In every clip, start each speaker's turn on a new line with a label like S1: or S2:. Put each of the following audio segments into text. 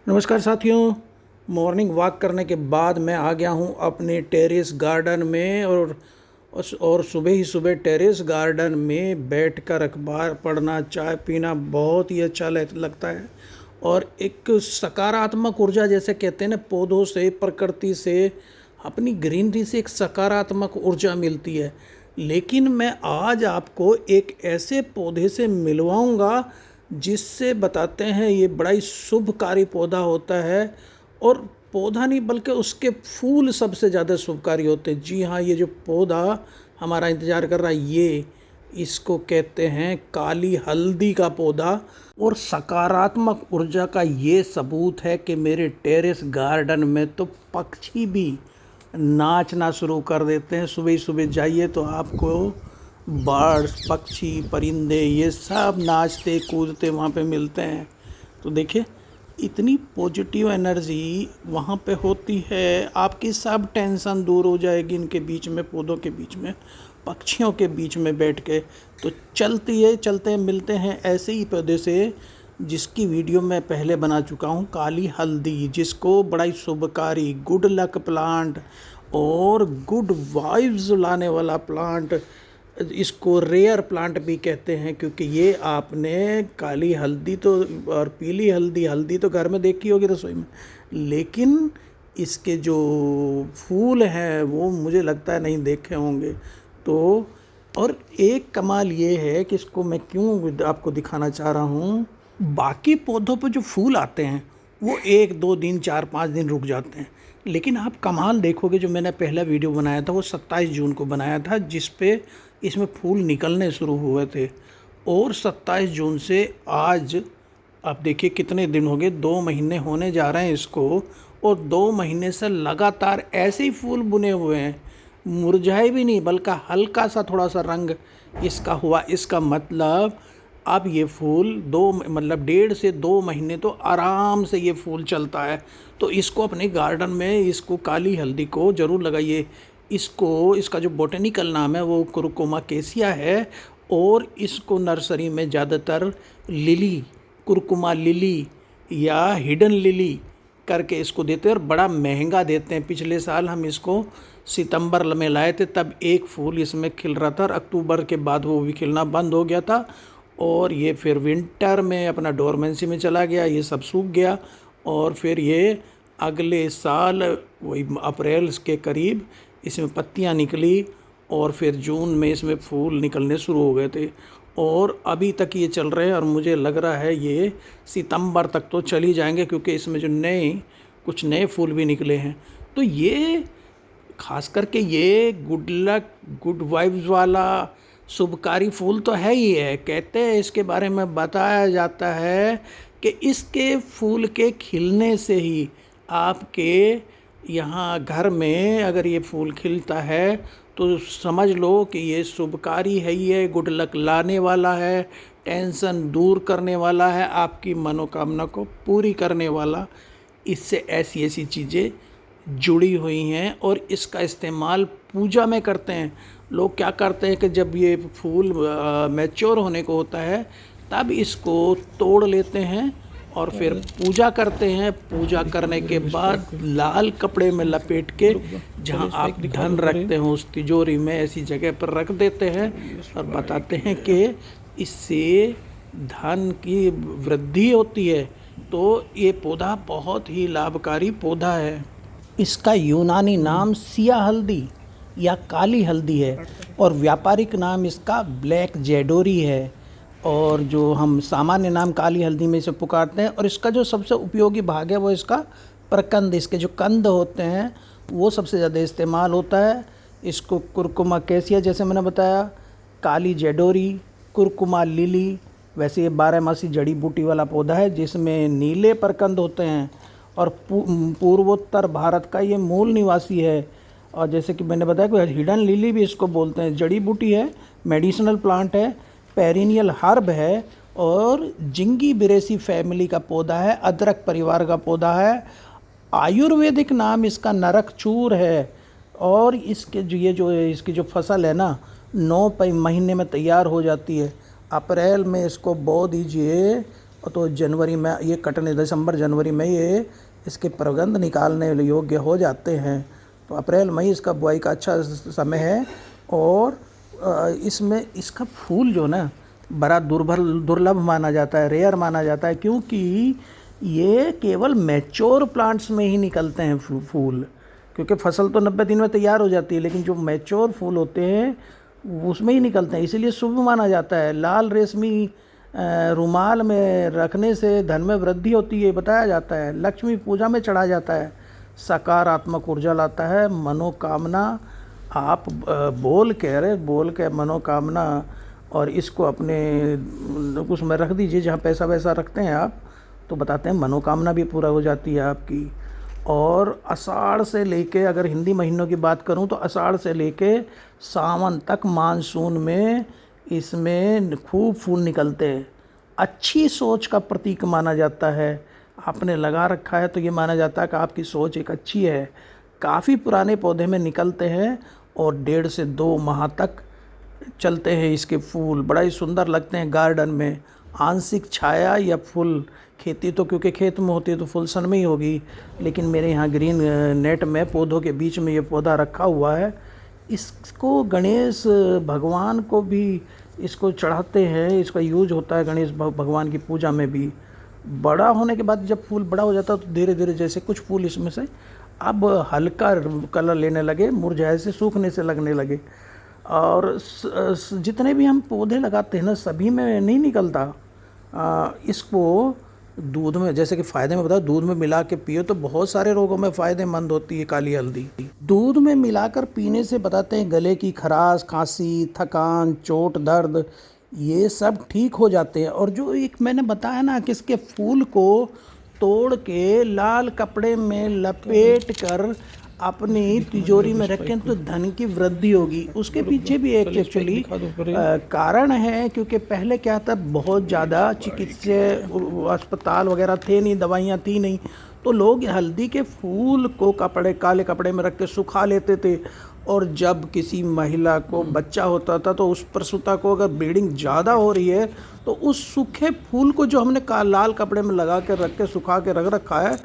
S1: नमस्कार साथियों। Morning walk करने के बाद मैं आ गया हूँ अपने टेरेस गार्डन में और सुबह ही सुबह टेरेस गार्डन में बैठकर अखबार पढ़ना, चाय पीना बहुत ही अच्छा लगता है। और एक सकारात्मक ऊर्जा, जैसे कहते हैं ना, पौधों से, प्रकृति से, अपनी ग्रीनरी से एक सकारात्मक ऊर्जा मिलती है। लेकिन मैं आज आपको एक ऐसे पौधे से मिलवाऊंगा जिससे बताते हैं ये बड़ा ही शुभकारी पौधा होता है। और पौधा नहीं बल्कि उसके फूल सबसे ज़्यादा शुभकारी होते हैं। जी हाँ, ये जो पौधा हमारा इंतज़ार कर रहा है, ये इसको कहते हैं काली हल्दी का पौधा। और सकारात्मक ऊर्जा का ये सबूत है कि मेरे टेरेस गार्डन में तो पक्षी भी नाचना शुरू कर देते हैं। सुबह सुबह जाइए तो आपको बर्ड्स, पक्षी, परिंदे, ये सब नाचते कूदते वहाँ पे मिलते हैं। तो देखिए, इतनी पॉजिटिव एनर्जी वहाँ पे होती है। आपकी सब टेंशन दूर हो जाएगी इनके बीच में, पौधों के बीच में, पक्षियों के बीच में बैठ के। तो चलते हैं, मिलते हैं ऐसे ही पौधे से जिसकी वीडियो मैं पहले बना चुका हूँ, काली हल्दी, जिसको बड़ा ही शुभकारी, गुड लक प्लांट और गुड वाइब्स लाने वाला प्लांट, इसको रेयर प्लांट भी कहते हैं। क्योंकि ये आपने काली हल्दी तो और पीली हल्दी तो घर में देखी होगी रसोई में, लेकिन इसके जो फूल हैं वो मुझे लगता है नहीं देखे होंगे। तो और एक कमाल ये है कि इसको मैं क्यों आपको दिखाना चाह रहा हूँ, बाकी पौधों पर जो फूल आते हैं वो 1 2 दिन 4 5 दिन रुक जाते हैं, लेकिन आप कमाल देखोगे। जो मैंने पहला वीडियो बनाया था वो 27 जून को बनाया था, जिस पे इसमें फूल निकलने शुरू हुए थे। और 27 जून से आज आप देखिए कितने दिन हो गए, 2 महीने होने जा रहे हैं इसको। और 2 महीने से लगातार ऐसे ही फूल बुने हुए हैं, मुरझाए भी नहीं, बल्कि हल्का सा थोड़ा सा रंग इसका हुआ। इसका मतलब अब ये फूल 1.5 से 2 महीने तो आराम से ये फूल चलता है। तो इसको अपने गार्डन में, इसको काली हल्दी को ज़रूर लगाइए। इसका जो बॉटनिकल नाम है वो कुरकुमा केसिया है। और इसको नर्सरी में ज़्यादातर लिली, कुरकुमा लिली या हिडन लिली करके इसको देते हैं, और बड़ा महंगा देते हैं। पिछले साल हम इसको सितंबर में लाए थे, तब एक फूल इसमें खिल रहा था, और अक्टूबर के बाद वो भी खिलना बंद हो गया था। और ये फिर विंटर में अपना डोरमेंसी में चला गया, ये सब सूख गया। और फिर ये अगले साल वही अप्रैल के करीब इसमें पत्तियां निकली, और फिर जून में इसमें फूल निकलने शुरू हो गए थे। और अभी तक ये चल रहे हैं, और मुझे लग रहा है ये सितंबर तक तो चल ही जाएंगे, क्योंकि इसमें जो कुछ नए फूल भी निकले हैं। तो ये खास करके ये गुड लक, गुड वाइब्स वाला शुभकारी फूल तो है ही है। कहते हैं, इसके बारे में बताया जाता है कि इसके फूल के खिलने से ही आपके यहाँ घर में अगर ये फूल खिलता है तो समझ लो कि ये शुभकारी है, ये गुड लक लाने वाला है, टेंशन दूर करने वाला है, आपकी मनोकामना को पूरी करने वाला। इससे ऐसी ऐसी चीज़ें जुड़ी हुई हैं, और इसका इस्तेमाल पूजा में करते हैं। लोग क्या करते हैं कि जब ये फूल मैच्योर होने को होता है तब इसको तोड़ लेते हैं और फिर पूजा करते हैं। पूजा करने के बाद लाल कपड़े में लपेट के जहां आप धन रखते हो उस तिजोरी में, ऐसी जगह पर रख देते हैं, और बताते हैं कि इससे धन की वृद्धि होती है। तो ये पौधा बहुत ही लाभकारी पौधा है। इसका यूनानी नाम सिया हल्दी या काली हल्दी है, और व्यापारिक नाम इसका ब्लैक जेडोरी है। और जो हम सामान्य नाम काली हल्दी में इसे पुकारते हैं। और इसका जो सबसे उपयोगी भाग है वो इसका प्रकंद, इसके जो कंद होते हैं वो सबसे ज़्यादा इस्तेमाल होता है। इसको कुरकुमा कैसिया, जैसे मैंने बताया, काली जेडोरी, कुरकुमा लिली, वैसे ये 12 मासी जड़ी बूटी वाला पौधा है जिसमें नीले प्रकंद होते हैं। और पूर्वोत्तर भारत का ये मूल निवासी है। और जैसे कि मैंने बताया कि हिडन लिली भी इसको बोलते हैं, जड़ी बूटी है, मेडिसिनल प्लांट है, पेरिनियल हर्ब है, और जिंगी बिरेसी फैमिली का पौधा है, अदरक परिवार का पौधा है। आयुर्वेदिक नाम इसका नरकचूर है। और इसकी जो फसल है ना, 9 महीने में तैयार हो जाती है। अप्रैल में इसको बो दीजिए तो जनवरी में ये कटने, दिसंबर जनवरी में ये इसके प्रगंध निकालने योग्य हो जाते हैं। तो अप्रैल मई इसका बुआई का अच्छा समय है। और इसमें इसका फूल जो ना बड़ा दुर्लभ माना जाता है, रेयर माना जाता है, क्योंकि ये केवल मैच्योर प्लांट्स में ही निकलते हैं फूल। क्योंकि फसल तो 90 दिन में तैयार हो जाती है, लेकिन जो मैच्योर फूल होते हैं उसमें ही निकलते हैं, इसीलिए शुभ माना जाता है। लाल रेशमी रुमाल में रखने से धन में वृद्धि होती है बताया जाता है। लक्ष्मी पूजा में चढ़ा जाता है, सकारात्मक ऊर्जा लाता है। मनोकामना आप बोल के मनोकामना और इसको अपने उसमें रख दीजिए जहाँ पैसा वैसा रखते हैं आप, तो बताते हैं मनोकामना भी पूरा हो जाती है आपकी। और आषाढ़ से लेके, अगर हिंदी महीनों की बात करूं तो आषाढ़ से लेके सावन तक मानसून में इसमें खूब फूल निकलते हैं। अच्छी सोच का प्रतीक माना जाता है। आपने लगा रखा है तो ये माना जाता है कि आपकी सोच एक अच्छी है। काफ़ी पुराने पौधे में निकलते हैं और 1.5 से 2 माह तक चलते हैं इसके फूल। बड़ा ही सुंदर लगते हैं गार्डन में। आंशिक छाया या फुल खेती तो क्योंकि खेत में होती है तो फुल सन में ही होगी, लेकिन मेरे यहाँ ग्रीन नेट में पौधों के बीच में ये पौधा रखा हुआ है। इसको गणेश भगवान को भी इसको चढ़ाते हैं, इसका यूज होता है गणेश भगवान की पूजा में भी। बड़ा होने के बाद जब फूल बड़ा हो जाता है तो धीरे धीरे जैसे कुछ फूल इसमें से अब हल्का कलर लेने लगे, मुरझाए से सूखने से लगने लगे। और जितने भी हम पौधे लगाते हैं ना सभी में नहीं निकलता। इसको दूध में, जैसे कि फ़ायदे में बताओ, दूध में मिला के पियो तो बहुत सारे रोगों में फ़ायदेमंद होती है काली हल्दी। दूध में मिलाकर पीने से बताते हैं गले की खराश, खांसी, थकान, चोट, दर्द ये सब ठीक हो जाते हैं। और जो एक मैंने बताया ना कि इसके फूल को तोड़ के लाल कपड़े में लपेट कर अपनी तिजोरी में रखें तो धन की वृद्धि होगी। उसके पीछे भी एक एक्चुअली कारण है, क्योंकि पहले क्या था, बहुत ज़्यादा चिकित्सीय अस्पताल वगैरह थे नहीं, दवाइयाँ थी नहीं, तो लोग हल्दी के फूल को काले कपड़े में रख के सुखा लेते थे। और जब किसी महिला को बच्चा होता था तो उस प्रसूता को अगर ब्लीडिंग ज़्यादा हो रही है तो उस सूखे फूल को जो हमने लाल कपड़े में लगा के रख के सुखा के रख रखा है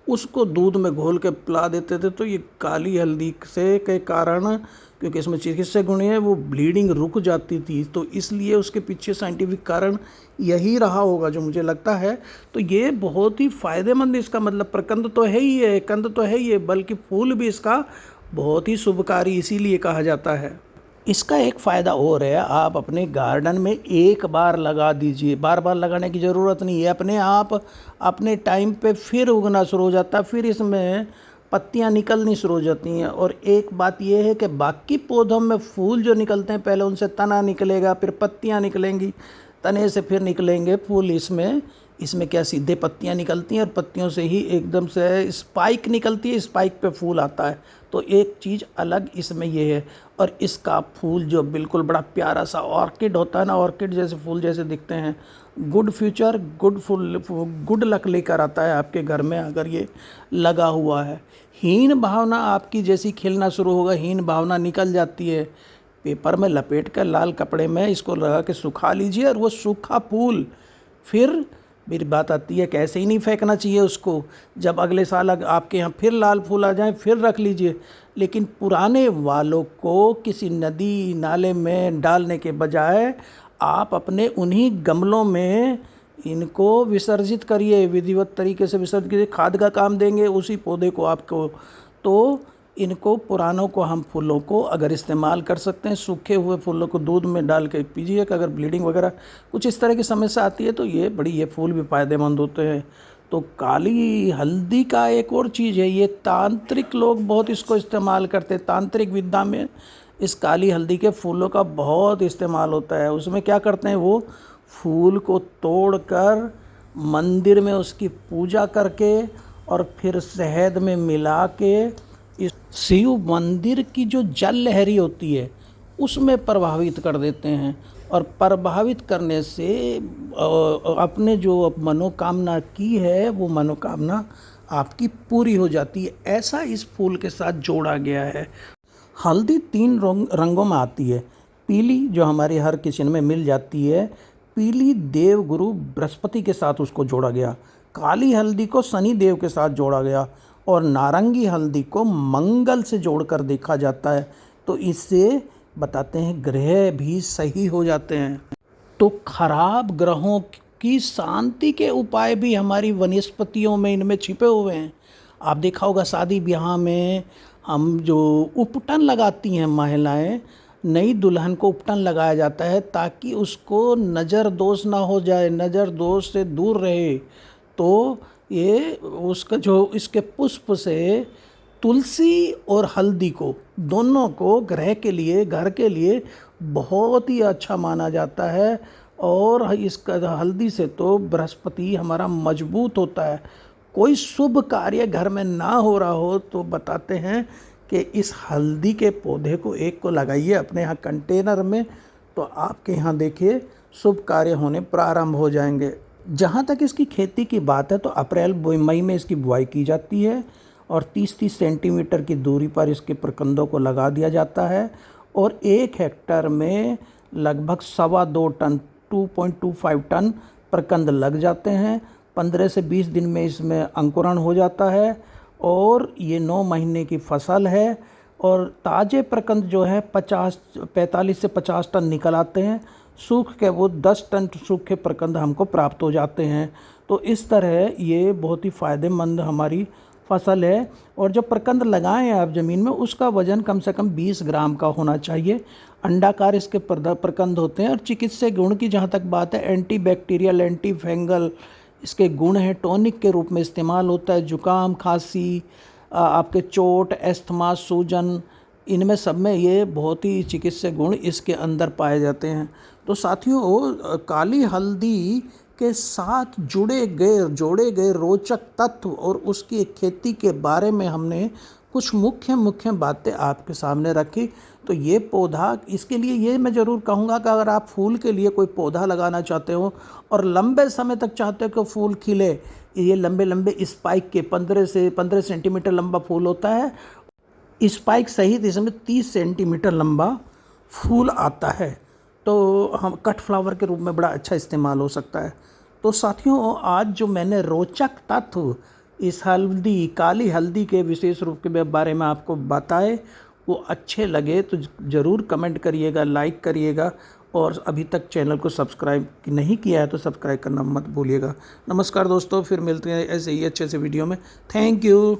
S1: उसको दूध में घोल के पिला देते थे। तो ये काली हल्दी से के कारण, क्योंकि इसमें चिकित्सीय गुण है, वो ब्लीडिंग रुक जाती थी, तो इसलिए उसके पीछे साइंटिफिक कारण यही रहा होगा जो मुझे लगता है। तो ये बहुत ही फ़ायदेमंद, इसका मतलब प्रकंद तो है ही है, कंद तो है ही है, बल्कि फूल भी इसका बहुत ही शुभकारी इसीलिए कहा जाता है। इसका एक फ़ायदा और है, आप अपने गार्डन में एक बार लगा दीजिए, बार बार लगाने की ज़रूरत नहीं है, अपने आप अपने टाइम पे फिर उगना शुरू हो जाता है, फिर इसमें पत्तियां निकलनी शुरू हो जाती हैं। और एक बात यह है कि बाकी पौधों में फूल जो निकलते हैं पहले उनसे तना निकलेगा, फिर पत्तियां निकलेंगी, तने से फिर निकलेंगे फूल। इसमें क्या सीधे पत्तियां निकलती हैं और पत्तियों से ही एकदम से स्पाइक निकलती है, स्पाइक पे फूल आता है। तो एक चीज़ अलग इसमें ये है। और इसका फूल जो बिल्कुल बड़ा प्यारा सा ऑर्किड होता है ना, ऑर्किड जैसे फूल जैसे दिखते हैं, good future, good full, good luck लेकर आता है आपके घर में अगर ये लगा हुआ है। हीन भावना आपकी जैसी खिलना शुरू होगा, हीन भावना निकल जाती है। पेपर में लपेट कर लाल कपड़े में इसको लगा के सुखा लीजिए और वो सूखा फूल फिर मेरी बात आती है कैसे ही नहीं फेंकना चाहिए उसको। जब अगले साल आपके यहाँ फिर लाल फूल आ जाए फिर रख लीजिए, लेकिन पुराने वालों को किसी नदी नाले में डालने के बजाय आप अपने उन्हीं गमलों में इनको विसर्जित करिए, विधिवत तरीके से विसर्जित करिए, खाद का काम देंगे उसी पौधे को आपको। तो इनको पुरानों को हम फूलों को अगर इस्तेमाल कर सकते हैं, सूखे हुए फूलों को दूध में डाल के पीजिए कि अगर ब्लीडिंग वगैरह कुछ इस तरह की समस्या आती है तो ये फूल भी फ़ायदेमंद होते हैं। तो काली हल्दी का एक और चीज़ है, ये तांत्रिक लोग बहुत इसको इस्तेमाल करते हैं। तांत्रिक विद्या में इस काली हल्दी के फूलों का बहुत इस्तेमाल होता है। उसमें क्या करते हैं, वो फूल को तोड़कर मंदिर में उसकी पूजा करके और फिर शहद में मिला के इस शिव मंदिर की जो जल लहरी होती है उसमें प्रभावित कर देते हैं। और प्रभावित करने से अपने जो मनोकामना की है वो मनोकामना आपकी पूरी हो जाती है। ऐसा इस फूल के साथ जोड़ा गया है। हल्दी 3 रंगों में आती है। पीली जो हमारे हर किचन में मिल जाती है, पीली देव गुरु बृहस्पति के साथ उसको जोड़ा गया, काली हल्दी को शनि देव के साथ जोड़ा गया और नारंगी हल्दी को मंगल से जोड़कर देखा जाता है। तो इससे बताते हैं ग्रह भी सही हो जाते हैं। तो खराब ग्रहों की शांति के उपाय भी हमारी वनस्पतियों में इनमें छिपे हुए हैं। आप देखा होगा शादी ब्याह में हम जो उपटन लगाती हैं महिलाएं, नई दुल्हन को उपटन लगाया जाता है ताकि उसको नज़र दोष ना हो जाए, नज़र दोष से दूर रहे। तो ये उसका जो इसके पुष्प से तुलसी और हल्दी को, दोनों को ग्रह के लिए, घर के लिए बहुत ही अच्छा माना जाता है। और इसका हल्दी से तो बृहस्पति हमारा मजबूत होता है। कोई शुभ कार्य घर में ना हो रहा हो तो बताते हैं कि इस हल्दी के पौधे को एक को लगाइए अपने यहाँ कंटेनर में, तो आपके यहाँ देखिए शुभ कार्य होने प्रारंभ हो जाएंगे। जहाँ तक इसकी खेती की बात है तो अप्रैल मई में इसकी बुआई की जाती है और 30-30 सेंटीमीटर की दूरी पर इसके प्रकंदों को लगा दिया जाता है और 1 हेक्टेयर में लगभग 2.25 टन 2.25 टन प्रकंद लग जाते हैं। 15 से 20 दिन में इसमें अंकुरण हो जाता है और ये 9 महीने की फसल है। और ताज़े प्रकंद जो है 45 से 50 टन निकल आते हैं, सूख के वो 10 टन सूखे प्रकंद हमको प्राप्त हो जाते हैं। तो इस तरह ये बहुत ही फ़ायदेमंद हमारी फसल है। और जब प्रकंद लगाएं आप ज़मीन में, उसका वज़न कम से कम 20 ग्राम का होना चाहिए। अंडाकार इसके प्रकंद होते हैं। और चिकित्सीय गुण की जहाँ तक बात है, एंटी बैक्टीरियल, एंटी फंगल इसके गुण हैं, टॉनिक के रूप में इस्तेमाल होता है। जुकाम, खांसी, आपके चोट, एस्थमा, सूजन, इनमें सब में ये बहुत ही चिकित्सीय गुण इसके अंदर पाए जाते हैं। तो साथियों, काली हल्दी के साथ जोड़े गए रोचक तत्व और उसकी खेती के बारे में हमने कुछ मुख्य बातें आपके सामने रखी। तो ये पौधा, इसके लिए ये मैं ज़रूर कहूँगा कि अगर आप फूल के लिए कोई पौधा लगाना चाहते हो और लंबे समय तक चाहते हो कि फूल खिले, ये लंबे स्पाइक के 15 सेंटीमीटर लंबा फूल होता है। स्पाइक सहित इसमें 30 सेंटीमीटर लंबा फूल आता है, तो हम कट फ्लावर के रूप में बड़ा अच्छा इस्तेमाल हो सकता है। तो साथियों, आज जो मैंने रोचक तत्व इस काली हल्दी के विशेष रूप के बारे में आपको बताए, वो अच्छे लगे तो ज़रूर कमेंट करिएगा, लाइक करिएगा और अभी तक चैनल को सब्सक्राइब नहीं किया है तो सब्सक्राइब करना मत भूलिएगा। नमस्कार दोस्तों, फिर मिलते हैं ऐसे ही अच्छे से वीडियो में। Thank you.